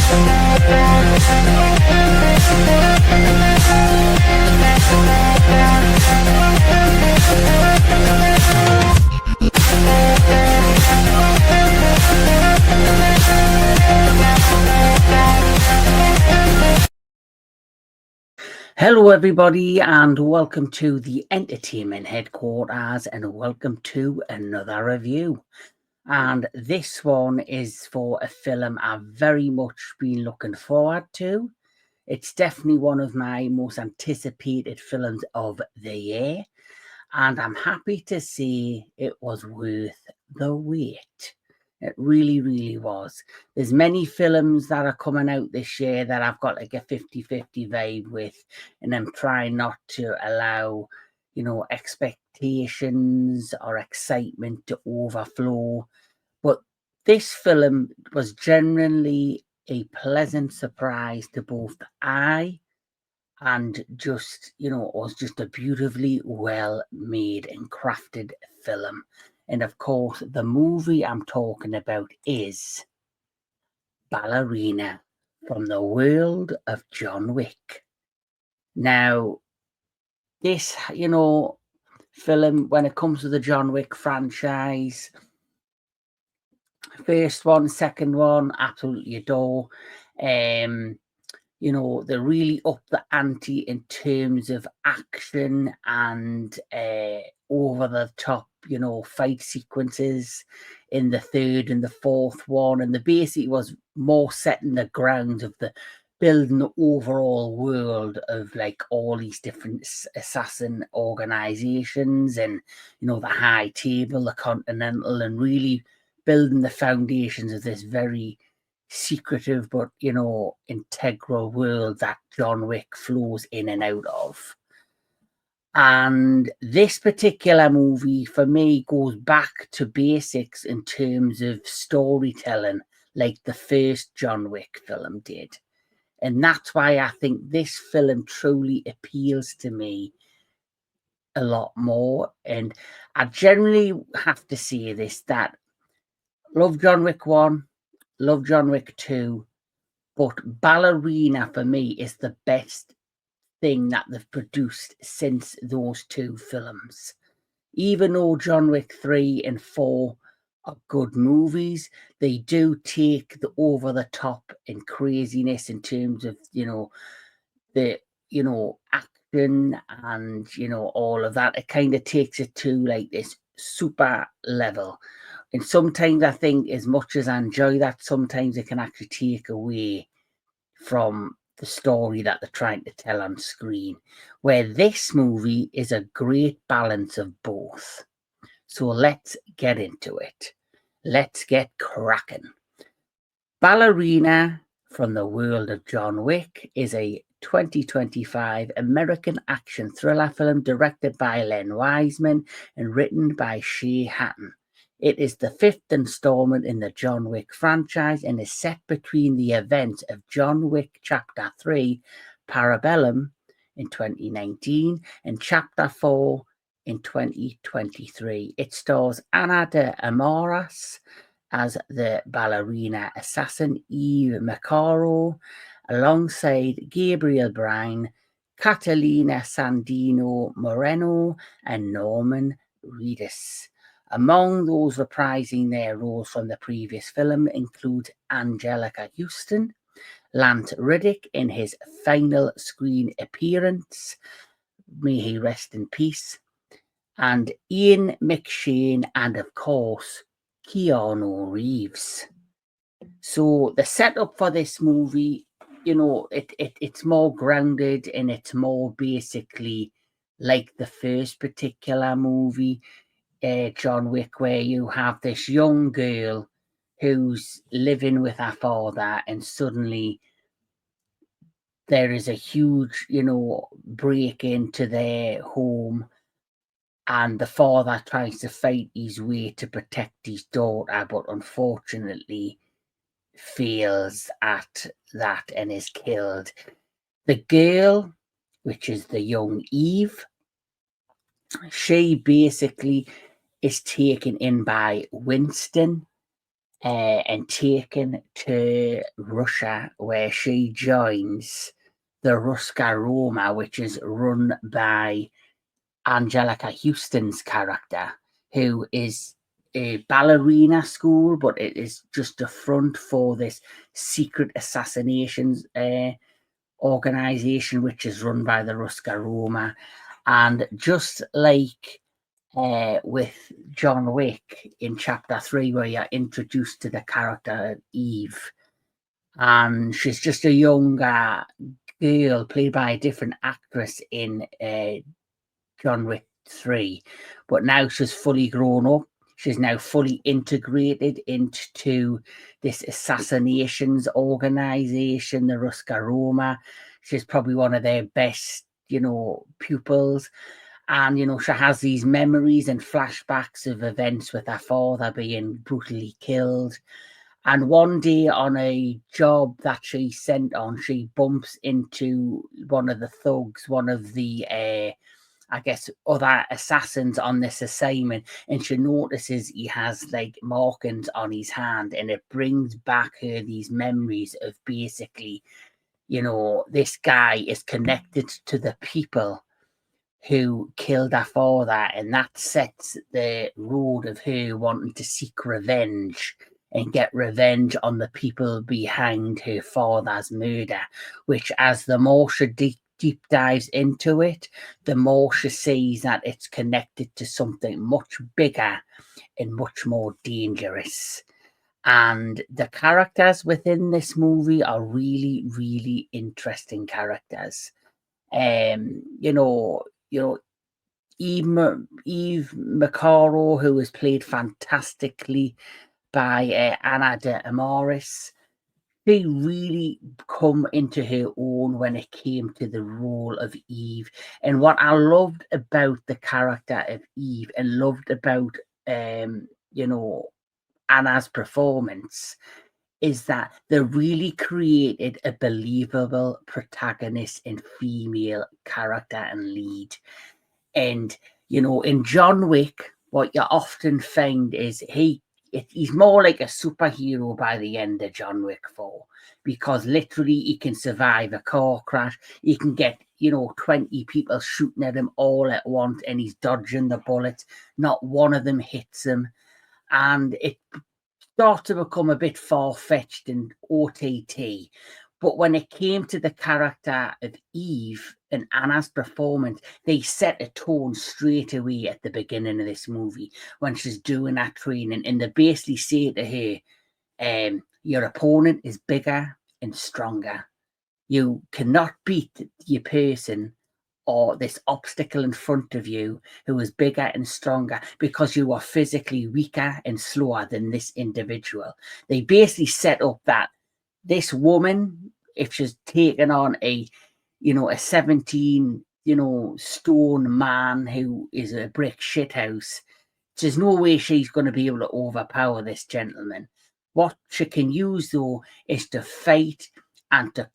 Hello, everybody, and welcome to the entertainment headquarters, and welcome to another review. And this one is for a film I've very much been looking forward to. It's definitely one of my most anticipated films of the year, and I'm happy to say it was worth the wait. It really, really was. There's many films that are coming out this year that I've got like a 50-50 vibe with, and I'm trying not to allow, expectations or excitement to overflow. But this film was genuinely a pleasant surprise to both the eye and just, it was just a beautifully well made and crafted film. And of course, the movie I'm talking about is Ballerina, from the world of John Wick. Now, this, film, when it comes to the John Wick franchise, first one, second one, absolutely adore. They really up the ante in terms of action and over the top, fight sequences in the third and the fourth one. And the basic was more setting the ground of the building the overall world of like all these different assassin organizations and, the High Table, the Continental, and really building the foundations of this very secretive but integral world that John Wick flows in and out of. And this particular movie for me goes back to basics in terms of storytelling, like the first John Wick film did. And that's why I think this film truly appeals to me a lot more. And I generally have to say this, that love John Wick 1, love John Wick 2, but Ballerina for me is the best thing that they've produced since those two films. Even though John Wick 3 and 4 are good movies, they do take the over the top and craziness in terms of, the, action and, all of that. It kind of takes it to like this super level. And sometimes I think, as much as I enjoy that, sometimes it can actually take away from the story that they're trying to tell on screen, where this movie is a great balance of both. So let's get into it. Let's get cracking. Ballerina, from the world of John Wick, is a 2025 American action thriller film directed by Len Wiseman and written by Shea Hatton. It is the fifth installment in the John Wick franchise and is set between the events of John Wick Chapter 3, Parabellum, in 2019 and Chapter 4 in 2023. It stars Ana de Armas as the ballerina assassin Eve Macaro, alongside Gabriel Bryan, Catalina Sandino Moreno, and Norman Reedus. Among those reprising their roles from the previous film include Angelica Houston, Lance Reddick in his final screen appearance, may he rest in peace, and Ian McShane, and of course, Keanu Reeves. So the setup for this movie, it's more grounded and it's more basically like the first particular movie, John Wick, where you have this young girl who's living with her father, and suddenly there is a huge, break into their home, and the father tries to fight his way to protect his daughter, but unfortunately fails at that and is killed. The girl, which is the young Eve, she basically is taken in by Winston, and taken to Russia, where she joins the Ruska Roma, which is run by Angelica Houston's character, who is a ballerina school, but it is just a front for this secret assassinations organization, which is run by the Ruska Roma. And just like with John Wick in chapter 3, where you're introduced to the character of Eve, and she's just a younger girl played by a different actress in John Wick 3, but now she's fully grown up. She's now fully integrated into this assassinations organization, the Ruska Roma. She's probably one of their best, pupils. And, she has these memories and flashbacks of events with her father being brutally killed. And one day on a job that she's sent on, she bumps into one of the thugs, one of the other assassins on this assignment, and she notices he has like markings on his hand, and it brings back her these memories of basically, this guy is connected to the people who killed her father, and that sets the road of her wanting to seek revenge and get revenge on the people behind her father's murder, which as the more she deep dives into it, the more she sees that it's connected to something much bigger and much more dangerous. And the characters within this movie are really, really interesting characters. Um, you know, you know, Eve Macaro, who was played fantastically by Anna de Amaris. She really come into her own when it came to the role of Eve. And what I loved about the character of Eve and loved about, Anna's performance is that they really created a believable protagonist and female character and lead. And, in John Wick, what you often find is he's more like a superhero by the end of John Wick 4, because literally he can survive a car crash. He can get, 20 people shooting at him all at once, and he's dodging the bullets. Not one of them hits him. And it started to become a bit far-fetched and OTT. But when it came to the character of Eve and Anna's performance, they set a tone straight away at the beginning of this movie when she's doing that training. And they basically say to her, your opponent is bigger and stronger. You cannot beat your person or this obstacle in front of you who is bigger and stronger because you are physically weaker and slower than this individual. They basically set up that this woman, if she's taken on a 17, stone man who is a brick shithouse, there's no way she's going to be able to overpower this gentleman. What she can use, though, is to fight and to,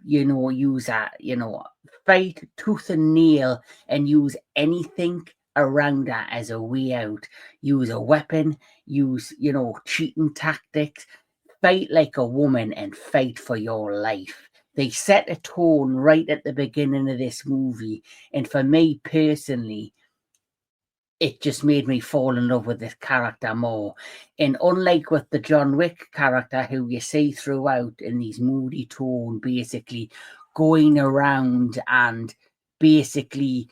use a, fight tooth and nail and use anything around her as a way out. Use a weapon, use, cheating tactics, fight like a woman and fight for your life. They set a tone right at the beginning of this movie. And for me personally, it just made me fall in love with this character more. And unlike with the John Wick character, who you see throughout in these moody tone, basically going around and basically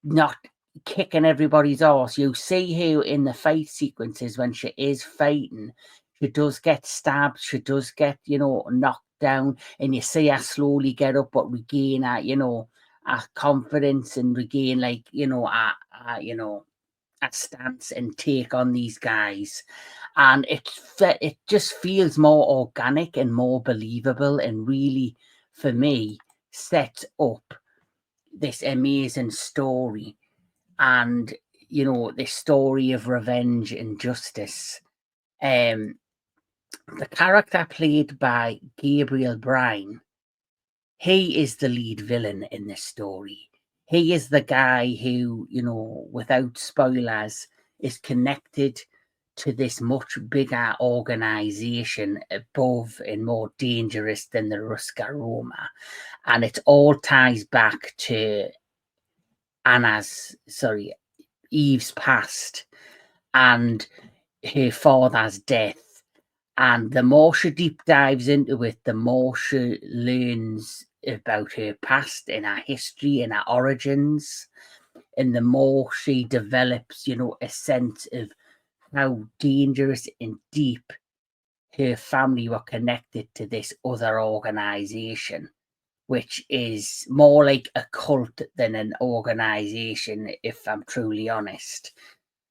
not kicking everybody's ass. You see her in the fight sequences when she is fighting. She does get stabbed. She does get, knocked down. And you see her slowly get up, but regain her, her confidence and regain, like, a stance and take on these guys. And it just feels more organic and more believable, and really, for me, sets up this amazing story. And this story of revenge and justice. The character played by Gabriel Bryan, he is the lead villain in this story. He is the guy who, without spoilers, is connected to this much bigger organization above and more dangerous than the Ruskaroma. And it all ties back to Eve's past and her father's death. And the more she deep dives into it, the more she learns about her past and her history and her origins. And the more she develops, a sense of how dangerous and deep her family were connected to this other organization, which is more like a cult than an organization, if I'm truly honest.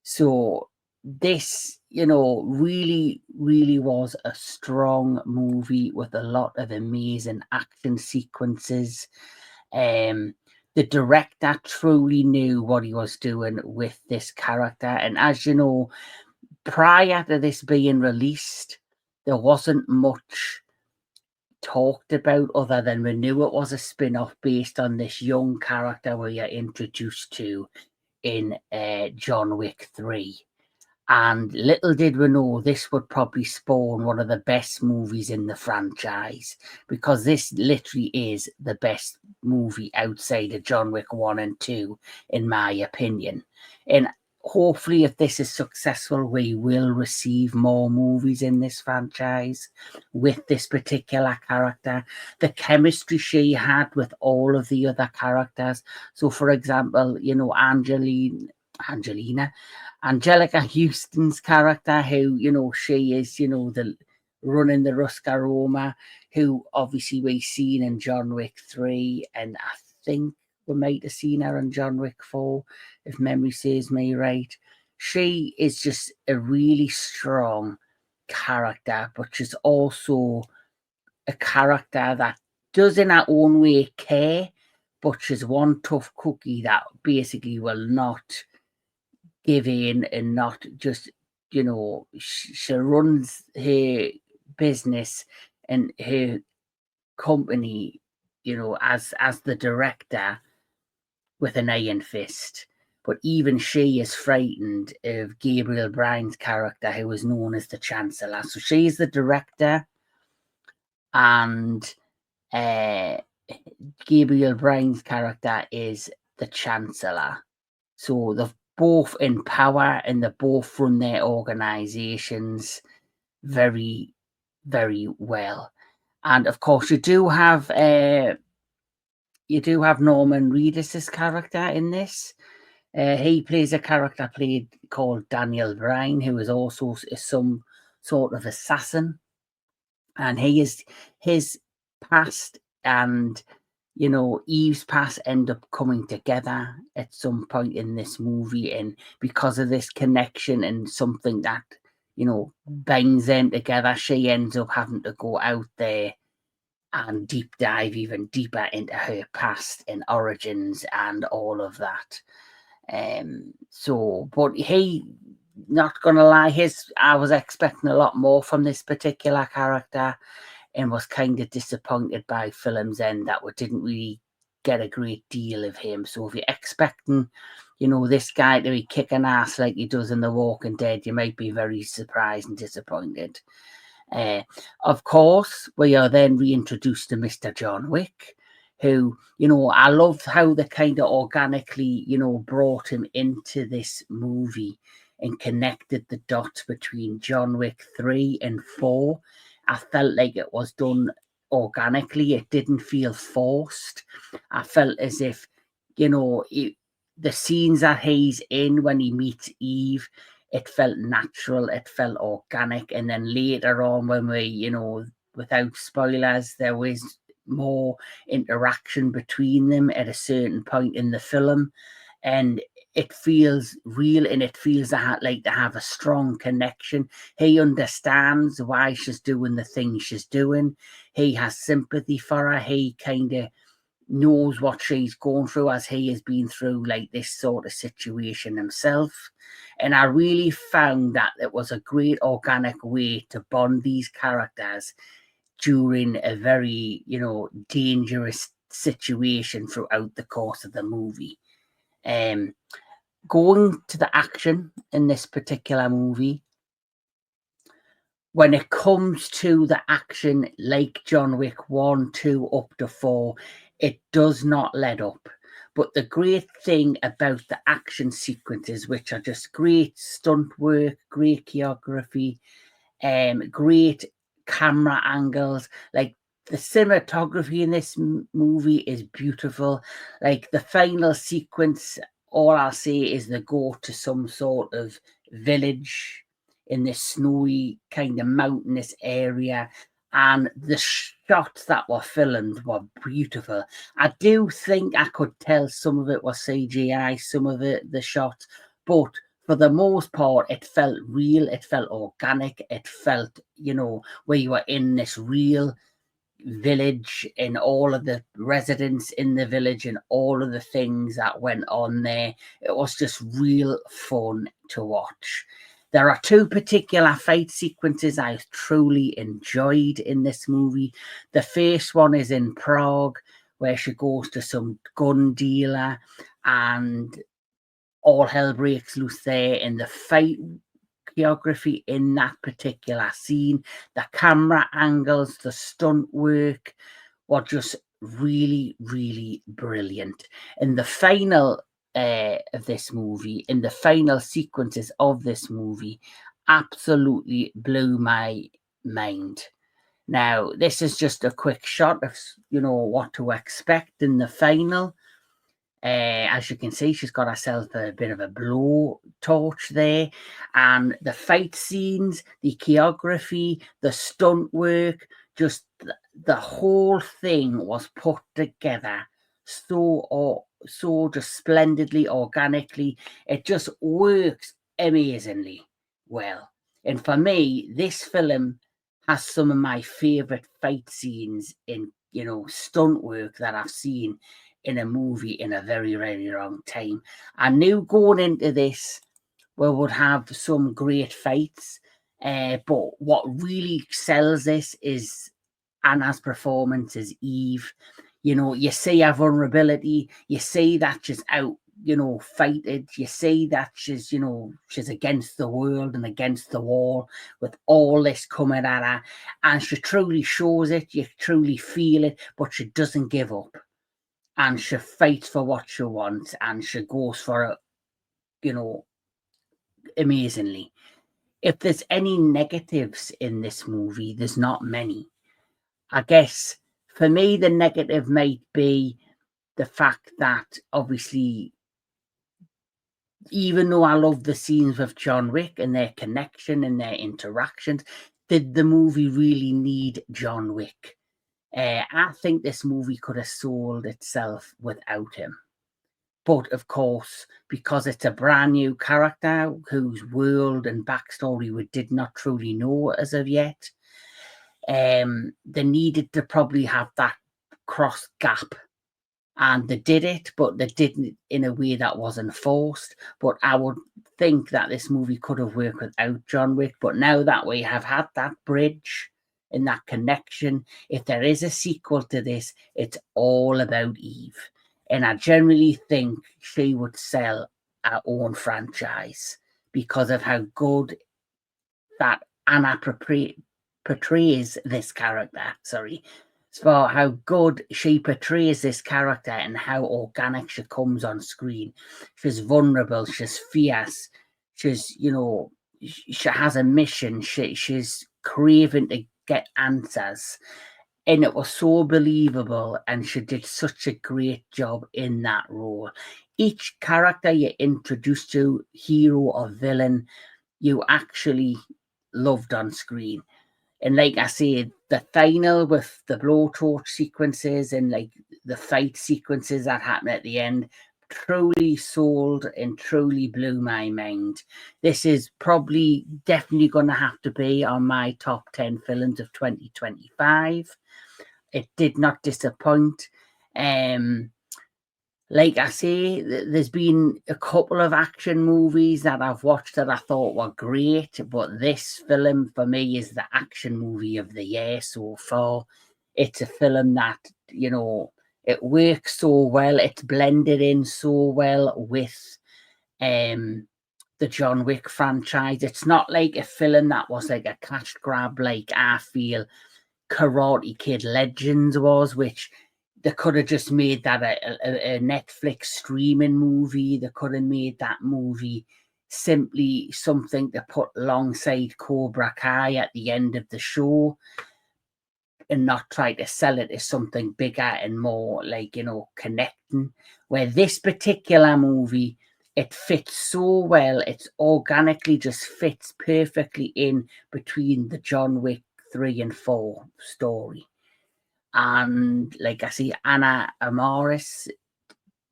So this, really, really was a strong movie with a lot of amazing action sequences. The director truly knew what he was doing with this character. And as you know, prior to this being released, there wasn't much talked about other than we knew it was a spin-off based on this young character we are introduced to in John Wick 3. And little did we know this would probably spawn one of the best movies in the franchise, because this literally is the best movie outside of John Wick 1 and 2, in my opinion. And hopefully, if this is successful, we will receive more movies in this franchise with this particular character. The chemistry she had with all of the other characters. So, for example, Angelica Houston's character, who, she is, the running the Ruskaroma, who obviously we've seen in John Wick 3, and I think we might have seen her in John Wick 4, if memory serves me right. She is just a really strong character, but she's also a character that does in her own way care, but she's one tough cookie that basically will not give in and not just, she runs her business and her company, as the director with an iron fist. But even she is frightened of Gabriel Byrne's character, who is known as the Chancellor. So she's the director, and Gabriel Byrne's character is the Chancellor. So they're both in power and they both run their organizations very, very well. And of course, you do have Norman Reedus' character in this. He plays a character called Daniel Bryan, who is also some sort of assassin, and his past and Eve's past end up coming together at some point in this movie, and because of this connection and something that binds them together, she ends up having to go out there and deep dive even deeper into her past and origins and all of that. But not gonna lie, I was expecting a lot more from this particular character, and was kind of disappointed by Film's End that we didn't really get a great deal of him. So if you're expecting, this guy to be kicking ass like he does in The Walking Dead, you might be very surprised and disappointed. Of course, we are then reintroduced to Mr. John Wick, who, I love how they kind of organically, brought him into this movie and connected the dots between John Wick 3 and 4. I felt like it was done organically. It didn't feel forced. I felt as if, the scenes that he's in when he meets Eve, it felt natural, it felt organic. And then later on, when we, without spoilers, there was more interaction between them at a certain point in the film. And it feels real, and it feels like they have a strong connection. He understands why she's doing the things she's doing. He has sympathy for her. He kind of knows what she's going through, as he has been through like this sort of situation himself. And I really found that it was a great organic way to bond these characters during a very, dangerous situation throughout the course of the movie. Going to the action in this particular movie, when it comes to the action, like John Wick 1, 2, up to 4, it does not let up. But the great thing about the action sequences, which are just great stunt work, great choreography, great camera angles, like the cinematography in this movie is beautiful. Like the final sequence, all I'll say is they go to some sort of village in this snowy kind of mountainous area, and the shots that were filmed were beautiful. I do think I could tell some of it was CGI, some of it the shots, but for the most part, it felt real, it felt organic, it felt, where you were in this real village and all of the residents in the village and all of the things that went on there. It was just real fun to watch. There are two particular fight sequences I truly enjoyed in this movie. The first one is in Prague, where she goes to some gun dealer and all hell breaks loose there, and the fight choreography in that particular scene, the camera angles, the stunt work were just really, really brilliant. In the final of this movie, in the final sequences of this movie, absolutely blew my mind. Now, this is just a quick shot of what to expect in the final. As you can see, she's got herself a bit of a blow torch there. And the fight scenes, the choreography, the stunt work, just the whole thing was put together so just splendidly, organically. It just works amazingly well. And for me, this film has some of my favorite fight scenes in, stunt work that I've seen in a movie in a very, very long time. I knew going into this we would have some great fights, but what really sells this is Anna's performance as Eve. You see her vulnerability, you see that she's out, fighted, you see that she's against the world and against the wall with all this coming at her, and she truly shows it, you truly feel it, but she doesn't give up, and she fights for what she wants, and she goes for it, amazingly. If there's any negatives in this movie, there's not many. I guess for me, the negative might be the fact that obviously, even though I love the scenes with John Wick and their connection and their interactions, did the movie really need John Wick? I think this movie could have sold itself without him. But of course, because it's a brand new character whose world and backstory we did not truly know as of yet, they needed to probably have that cross gap. And they did it, but they didn't in a way that wasn't forced. But I would think that this movie could have worked without John Wick. But now that we have had that bridge and that connection, if there is a sequel to this, it's all about Eve. And I generally think she would sell her own franchise because of how good that Anna portrays this character. Sorry. For how good she portrays this character and how organic she comes on screen. She's vulnerable, she's fierce, she's, she has a mission, she's craving to get answers. And it was so believable, and she did such a great job in that role. Each character you introduced to, hero or villain, you actually loved on screen. And like I said, the final with the blowtorch sequences and like the fight sequences that happen at the end truly sold and truly blew my mind. This is probably definitely going to have to be on my top 10 films of 2025. It did not disappoint. Like I say, there's been a couple of action movies that I've watched that I thought were great, but this film for me is the action movie of the year so far. It's a film that, it works so well, it's blended in so well with um the John Wick franchise. It's not like a film that was like a cash grab, like I feel Karate Kid Legends was, which they could have just made that a Netflix streaming movie. They could have made that movie simply something to put alongside Cobra Kai at the end of the show, and not try to sell it as something bigger and more like, connecting. Where this particular movie, it fits so well, it's organically just fits perfectly in between the John Wick 3 and 4 story. And like I see, Anna Amaris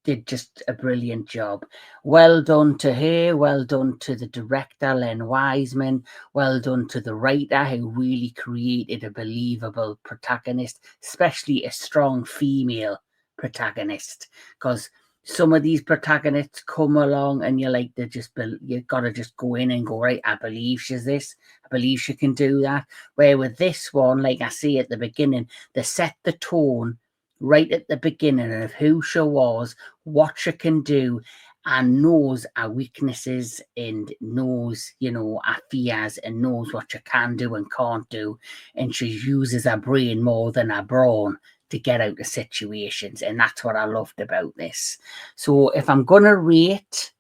did just a brilliant job. Well done to her, well done to the director, Len Wiseman, well done to the writer who really created a believable protagonist, especially a strong female protagonist, because some of these protagonists come along and you're like, you gotta just go in and go, right, I believe she's this, I believe she can do that. Where with this one, like I say at the beginning, they set the tone right at the beginning of who she was, what she can do, and knows our weaknesses and knows, our fears, and knows what she can do and can't do. And she uses her brain more than her brawn to get out of situations. And that's what I loved about this. So if I'm going to rate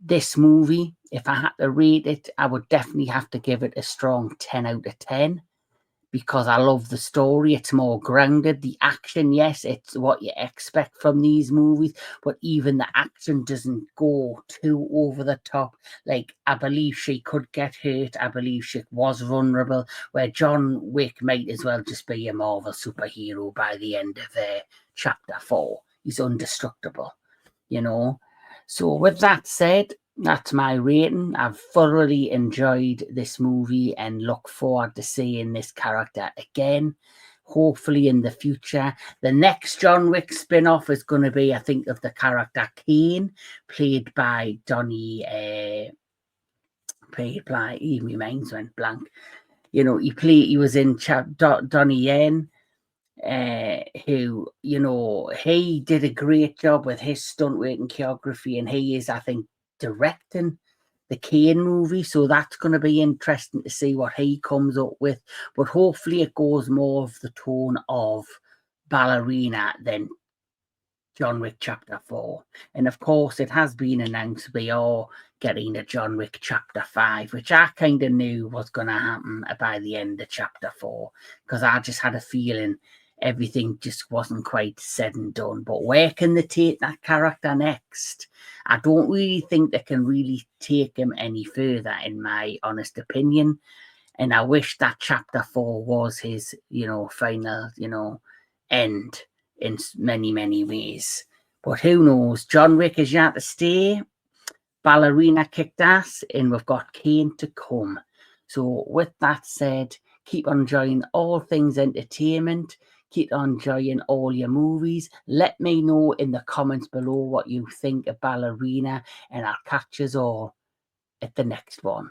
this movie, if I had to rate it, I would definitely have to give it a strong 10 out of 10. Because I love the story. It's more grounded. The action, yes, it's what you expect from these movies, but even the action doesn't go too over the top. Like, I believe she could get hurt. I believe she was vulnerable, where John Wick might as well just be a Marvel superhero by the end of chapter 4. He's indestructible, So with that said, that's my rating. I've thoroughly enjoyed this movie and look forward to seeing this character again, hopefully in the future. The next John Wick spin-off is going to be, I think, of the character Kane, played by Donnie, my mind's went blank. He was in Donnie Yen, who, he did a great job with his stunt work and choreography, and he is, I think, directing the Kane movie, so that's going to be interesting to see what he comes up with. But hopefully it goes more of the tone of Ballerina than John Wick Chapter 4. And of course, it has been announced we are getting a John Wick Chapter 5, which I kind of knew was going to happen by the end of Chapter 4, because I just had a feeling everything just wasn't quite said and done. But where can they take that character next? I don't really think they can really take him any further, in my honest opinion. And I wish that Chapter 4 was his, final, end in many, many ways. But who knows? John Wick is yet to stay. Ballerina kicked ass, and we've got Kane to come. So with that said, keep on enjoying all things entertainment. Keep on enjoying all your movies. Let me know in the comments below what you think of Ballerina, and I'll catch us all at the next one.